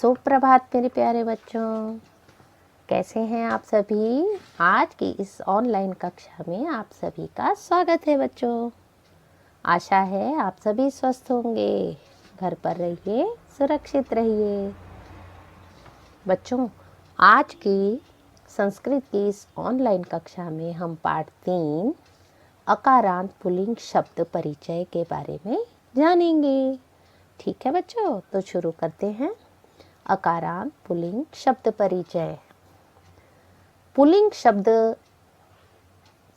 सुप्रभात मेरे प्यारे बच्चों, कैसे हैं आप सभी। आज की इस ऑनलाइन कक्षा में आप सभी का स्वागत है बच्चों। आशा है आप सभी स्वस्थ होंगे, घर पर रहिए, सुरक्षित रहिए। बच्चों, आज की संस्कृत की इस ऑनलाइन कक्षा में हम पाठ 3 अकारांत पुल्लिंग शब्द परिचय के बारे में जानेंगे। ठीक है बच्चों, तो शुरू करते हैं। अकारांत पुल्लिंग शब्द परिचय। पुल्लिंग शब्द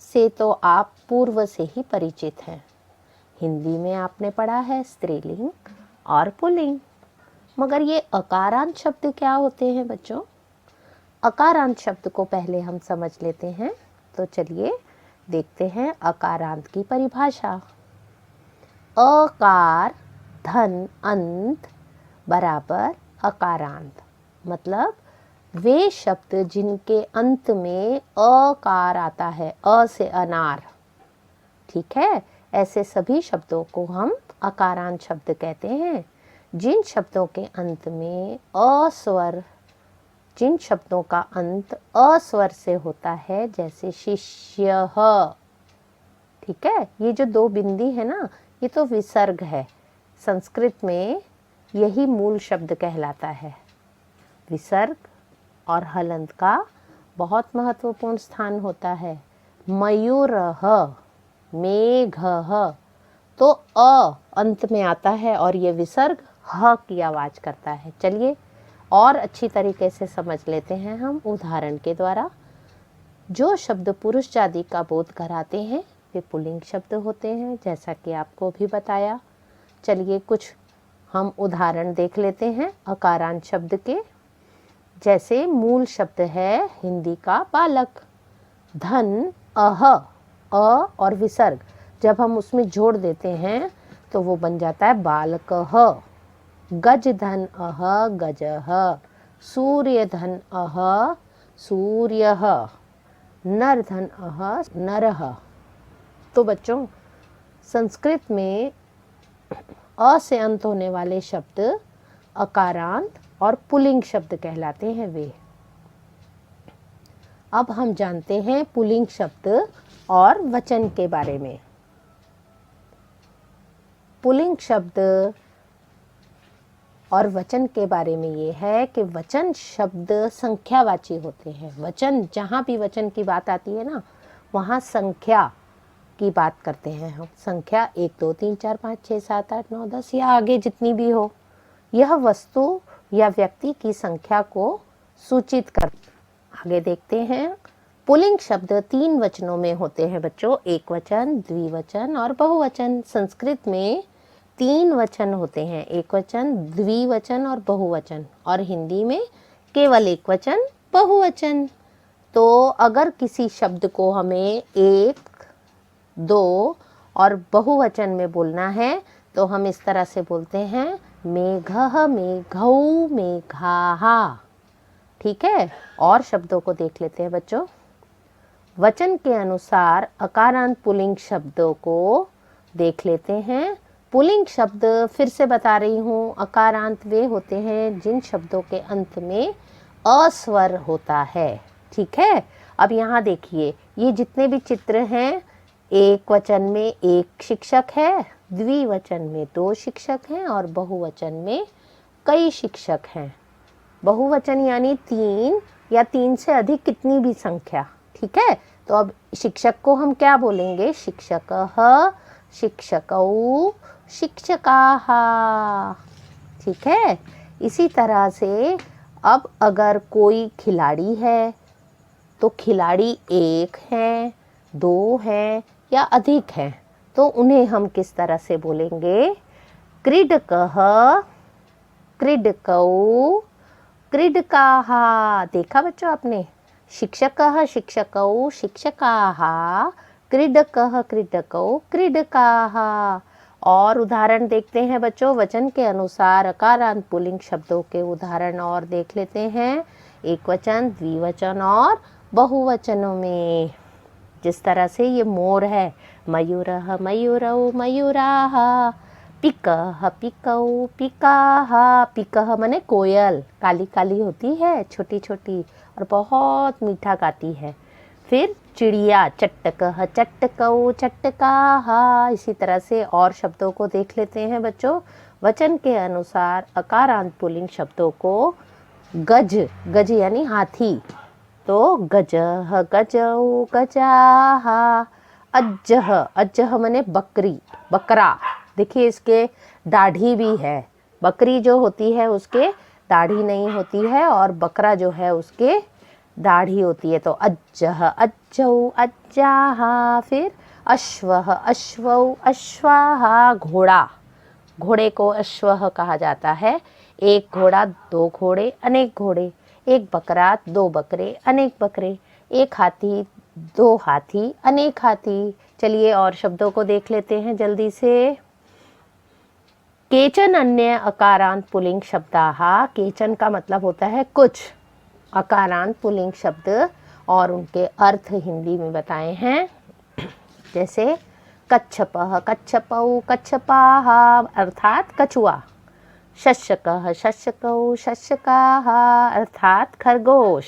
से तो आप पूर्व से ही परिचित हैं। हिंदी में आपने पढ़ा है स्त्रीलिंग और पुल्लिंग। मगर ये अकारांत शब्द क्या होते हैं बच्चों? अकारांत शब्द को पहले हम समझ लेते हैं। तो चलिए देखते हैं अकारांत की परिभाषा। अकार धन अंत बराबर अकारांत, मतलब वे शब्द जिनके अंत में अकार आता है, अ से अनार। ठीक है, ऐसे सभी शब्दों को हम अकारांत शब्द कहते हैं। जिन शब्दों के अंत में अस्वर, जिन शब्दों का अंत अस्वर से होता है, जैसे शिष्य। ठीक है, ये जो 2 बिंदी है ना, ये तो विसर्ग है। संस्कृत में यही मूल शब्द कहलाता है। विसर्ग और हलंत का बहुत महत्वपूर्ण स्थान होता है। मयूरः, मेघः, तो अ अंत में आता है और ये विसर्ग ह की आवाज करता है। चलिए और अच्छी तरीके से समझ लेते हैं हम उदाहरण के द्वारा। जो शब्द पुरुष जाति का बोध कराते हैं वे पुल्लिंग शब्द होते हैं, जैसा कि आपको भी बताया। चलिए कुछ हम उदाहरण देख लेते हैं अकारांत शब्द के। जैसे मूल शब्द है हिंदी का बालक। धन अह, अ और विसर्ग जब हम उसमें जोड़ देते हैं तो वो बन जाता है बालकः। गज धन अह गजः, सूर्य धन अह सूर्यः, नर धन अह नरः। तो बच्चों, संस्कृत में अ से अंत होने वाले शब्द अकारांत और पुल्लिंग शब्द कहलाते हैं वे। अब हम जानते हैं पुल्लिंग शब्द और वचन के बारे में। पुल्लिंग शब्द और वचन के बारे में ये है कि वचन शब्द संख्यावाची होते हैं। वचन, जहाँ भी वचन की बात आती है ना, वहाँ संख्या की बात करते हैं हम। संख्या 1 2 3 4 5 6 7 8 9 10 या आगे जितनी भी हो, यह वस्तु या व्यक्ति की संख्या को सूचित कर। आगे देखते हैं। पुल्लिंग शब्द 3 वचनों में होते हैं बच्चों, एक वचन, द्विवचन और बहुवचन। संस्कृत में 3 वचन होते हैं, एक वचन, द्विवचन और बहुवचन। और हिंदी में केवल एक वचन, बहुवचन। तो अगर किसी शब्द को हमें 1 2 और बहुवचन में बोलना है तो हम इस तरह से बोलते हैं, मेघः मेघौ मेघाः। ठीक है, और शब्दों को देख लेते हैं बच्चों। वचन के अनुसार अकारांत पुल्लिंग शब्दों को देख लेते हैं। पुल्लिंग शब्द फिर से बता रही हूँ, अकारांत वे होते हैं जिन शब्दों के अंत में अस्वर होता है। ठीक है, अब यहाँ देखिए, ये जितने भी चित्र हैं, एक वचन में 1 शिक्षक है, द्विवचन में 2 शिक्षक हैं और बहुवचन में कई शिक्षक हैं। बहुवचन यानी 3 या 3 से अधिक कितनी भी संख्या। ठीक है, तो अब शिक्षक को हम क्या बोलेंगे? शिक्षकः, शिक्षकौ, शिक्षकाः। ठीक है, इसी तरह से अब अगर कोई खिलाड़ी है तो खिलाड़ी 1 है, 2 है या अधिक है, तो उन्हें हम किस तरह से बोलेंगे? क्रीडकः, क्रीडकौ, क्रीडकाः। देखा बच्चों आपने? शिक्षकः, शिक्षकौ, शिक्षकाः, क्रीडकः, क्रीडकौ, क्रीडकाः। और उदाहरण देखते हैं बच्चों। वचन के अनुसार अकारांत पुल्लिंग शब्दों के उदाहरण और देख लेते हैं, एक वचन, द्विवचन और बहुवचनों में। जिस तरह से ये मोर है, मयूरः मयूरौ मयूराः, पिकह पिकऊ पिकाह, पिकह माने कोयल, काली काली होती है, छोटी छोटी और बहुत मीठा गाती है। फिर चिड़िया, चट्टकह चट्टकऊ चट्टकाह। इसी तरह से और शब्दों को देख लेते हैं बच्चों। वचन के अनुसार अकारांत पुल्लिंग शब्दों को गज, गज यानी हाथी, तो गजह गजऊ गजाह। अज्जह, अज्जह माने बकरी, बकरा, देखिए इसके दाढ़ी भी है। बकरी जो होती है उसके दाढ़ी नहीं होती है और बकरा जो है उसके दाढ़ी होती है। तो अज्जह अज्जऊ अज्जाह। फिर अश्वह अश्वऊ अश्वाहा, घोड़ा, घोड़े को अश्वह कहा जाता है। एक घोड़ा, दो घोड़े, अनेक घोड़े। एक बकरा, दो बकरे, अनेक बकरे। एक हाथी, दो हाथी, अनेक हाथी। चलिए और शब्दों को देख लेते हैं जल्दी से। केचन अन्य अकारांत पुल्लिंग शब्दाः, केचन का मतलब होता है कुछ, अकारांत पुल्लिंग शब्द और उनके अर्थ हिंदी में बताए हैं। जैसे कच्छपः कच्छपऊ कच्छपाः अर्थात कछुआ, शशकः शशकऊ शशकाः अर्थात खरगोश,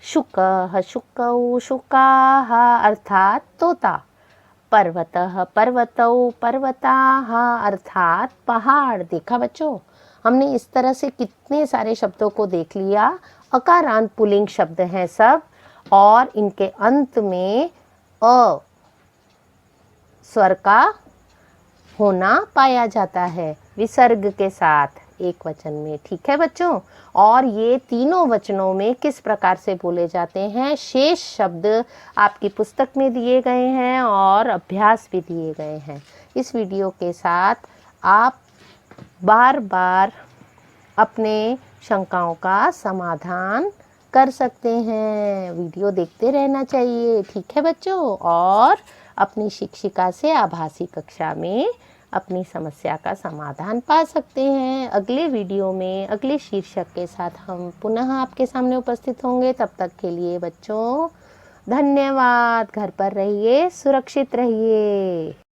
शुकः शुकऊ शुकाः अर्थात तोता, पर्वतः पर्वतौ पर्वताः अर्थात पहाड़। देखा बच्चों, हमने इस तरह से कितने सारे शब्दों को देख लिया। अकारांत पुल्लिंग शब्द हैं सब, और इनके अंत में अ स्वर का होना पाया जाता है विसर्ग के साथ एक वचन में। ठीक है बच्चों, और ये तीनों वचनों में किस प्रकार से बोले जाते हैं, शेष शब्द आपकी पुस्तक में दिए गए हैं और अभ्यास भी दिए गए हैं। इस वीडियो के साथ आप बार बार अपने शंकाओं का समाधान कर सकते हैं। वीडियो देखते रहना चाहिए। ठीक है बच्चों, और अपनी शिक्षिका से आभासी कक्षा में अपनी समस्या का समाधान पा सकते हैं। अगले वीडियो में अगले शीर्षक के साथ हम पुनः आपके सामने उपस्थित होंगे। तब तक के लिए बच्चों धन्यवाद। घर पर रहिए, सुरक्षित रहिए।